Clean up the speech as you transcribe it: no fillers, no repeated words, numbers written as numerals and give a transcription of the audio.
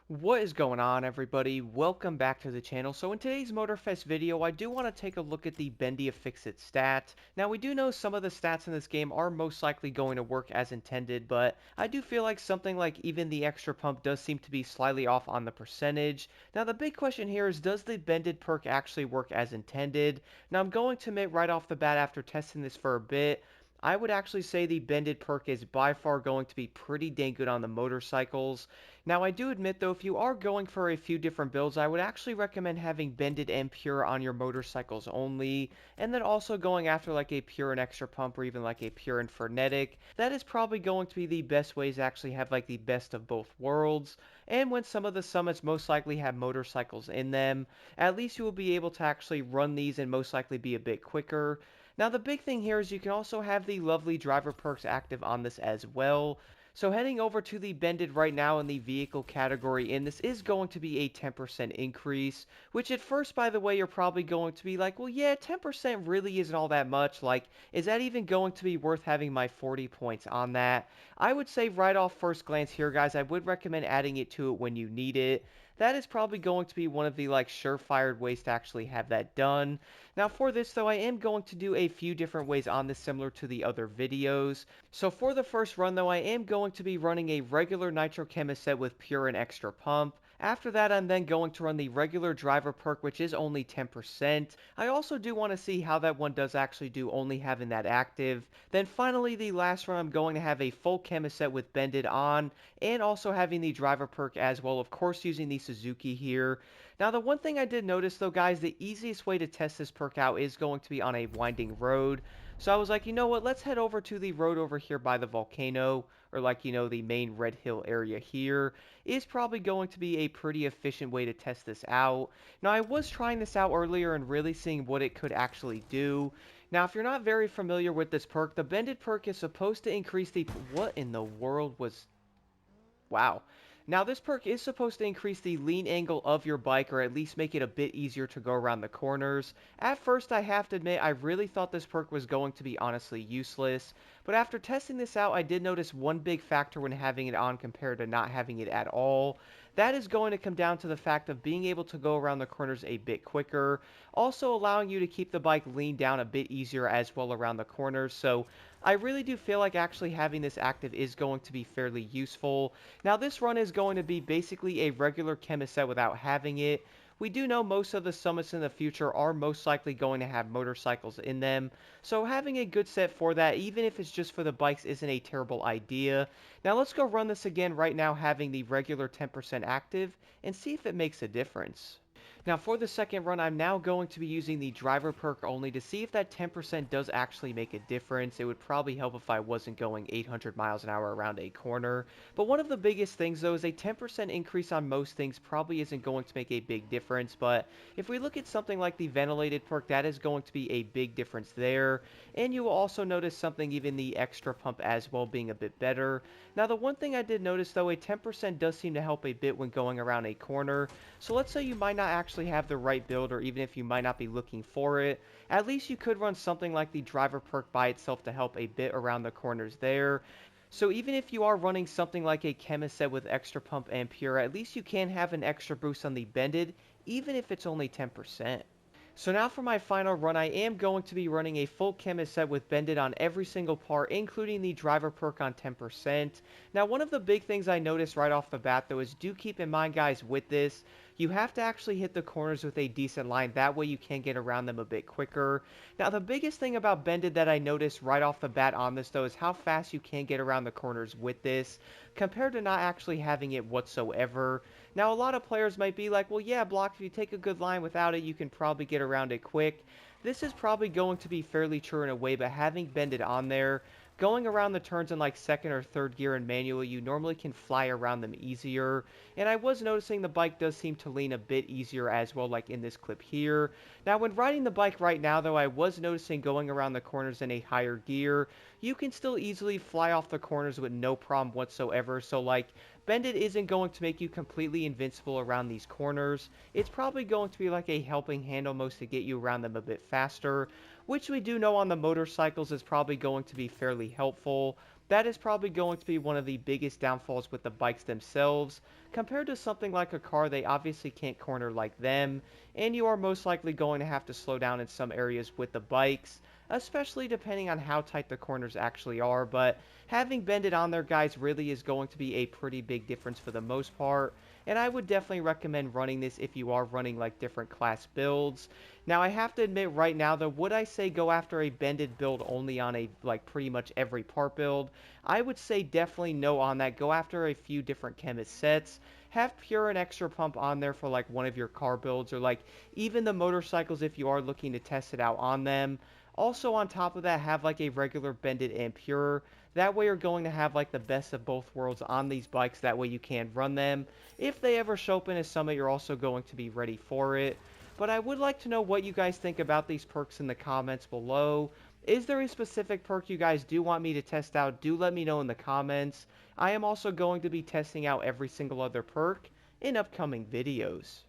What is going on, everybody? Welcome back to the channel. So in today's Motorfest video, I do want to take a look at the Bended Affix stat. Now, we do know some of the stats in this game are most likely going to work as intended, but I do feel like something like even the extra pump does seem to be slightly off on the percentage. Now, the big question here is, does the Bended perk actually work as intended? Now, I'm going to admit right off the bat after testing this for a bit, I would actually say the Bended perk is by far going to be pretty dang good on the motorcycles. Now, I do admit though, if you are going for a few different builds, I would actually recommend having Bended and Pure on your motorcycles only, and then also going after like a Pure and Extra Pump or even like a Pure and Frenetic. That is probably going to be the best ways to actually have like the best of both worlds. And when some of the summits most likely have motorcycles in them, at least you will be able to actually run these and most likely be a bit quicker. Now, the big thing here is you can also have the lovely driver perks active on this as well. So heading over to the Bended right now in the vehicle category, and this is going to be a 10% increase, which at first, by the way, you're probably going to be like, well, yeah, 10% really isn't all that much. Like, is that even going to be worth having my 40 points on that? I would say right off first glance here, guys, I would recommend adding it to it when you need it. That is probably going to be one of the like surefire ways to actually have that done. Now for this though, I am going to do a few different ways on this similar to the other videos. So for the first run though, I am going to be running a regular Nitro Chemist set with Pure and Extra Pump. After that, I'm then going to run the regular driver perk, which is only 10%. I also do want to see how that one does actually do only having that active. Then finally, the last run, I'm going to have a full chemist set with Bended on, and also having the driver perk as well, of course using the Suzuki here. Now, the one thing I did notice though, guys, the easiest way to test this perk out is going to be on a winding road. So I was like, you know what, let's head over to the road over here by the volcano, or like, the main Red Hill area here, is probably going to be a pretty efficient way to test this out. Now, I was trying this out earlier and really seeing what it could actually do. Now, if you're not very familiar with this perk, the Bended perk is supposed to increase the... What in the world was... Wow. Now, this perk is supposed to increase the lean angle of your bike, or at least make it a bit easier to go around the corners. At first, I have to admit, I really thought this perk was going to be honestly useless, but after testing this out, I did notice one big factor when having it on compared to not having it at all. That is going to come down to the fact of being able to go around the corners a bit quicker, also allowing you to keep the bike leaned down a bit easier as well around the corners. So I really do feel like actually having this active is going to be fairly useful. Now, this run is going to be basically a regular chemist set without having it. We do know most of the summits in the future are most likely going to have motorcycles in them, so having a good set for that, even if it's just for the bikes, isn't a terrible idea. Now let's go run this again right now having the regular 10% active, and see if it makes a difference. Now for the second run, I'm now going to be using the driver perk only to see if that 10% does actually make a difference. It would probably help if I wasn't going 800 miles an hour around a corner. But one of the biggest things though is a 10% increase on most things probably isn't going to make a big difference. But if we look at something like the ventilated perk, that is going to be a big difference there. And you will also notice something, even the extra pump as well, being a bit better. Now the one thing I did notice though, a 10% does seem to help a bit when going around a corner. So let's say you might not actually have the right build, or even if you might not be looking for it, at least you could run something like the driver perk by itself to help a bit around the corners there. So even if you are running something like a chemist set with extra pump and pure, at least you can have an extra boost on the bended, even if it's only 10%. So now for my final run, I am going to be running a full chemist set with Bended on every single part, including the driver perk on 10%. Now, one of the big things I noticed right off the bat, though, is do keep in mind, guys, with this, you have to actually hit the corners with a decent line. That way you can get around them a bit quicker. Now, the biggest thing about Bended that I noticed right off the bat on this, though, is how fast you can get around the corners with this, compared to not actually having it whatsoever. Now, a lot of players might be like, well, yeah, Block, if you take a good line without it, you can probably get around it quick. This is probably going to be fairly true in a way, but having Bended on there, going around the turns in like second or third gear in manual, you normally can fly around them easier. And I was noticing the bike does seem to lean a bit easier as well, like in this clip here. Now, when riding the bike right now, though, I was noticing going around the corners in a higher gear, you can still easily fly off the corners with no problem whatsoever. So, like, Bended isn't going to make you completely invincible around these corners. It's probably going to be like a helping hand almost to get you around them a bit faster, which we do know on the motorcycles is probably going to be fairly helpful. that is probably going to be one of the biggest downfalls with the bikes themselves. Compared to something like a car, they obviously can't corner like them, and you are most likely going to have to slow down in some areas with the bikes, especially depending on how tight the corners actually are. But having Bended on there, guys, really is going to be a pretty big difference for the most part, and I would definitely recommend running this if you are running like different class builds. Now, I have to admit right now, though, would I say go after a Bended build only on a, like, pretty much every part build? I would say definitely no on that. Go after a few different chemist sets. Have Pure and Extra Pump on there for, like, one of your car builds, or, like, even the motorcycles if you are looking to test it out on them. Also, on top of that, have, like, a regular Bended and Pure. That way you're going to have, like, the best of both worlds on these bikes. That way you can run them. If they ever show up in a summit, you're also going to be ready for it. But I would like to know what you guys think about these perks in the comments below. Is there a specific perk you guys do want me to test out? Do let me know in the comments. I am also going to be testing out every single other perk in upcoming videos.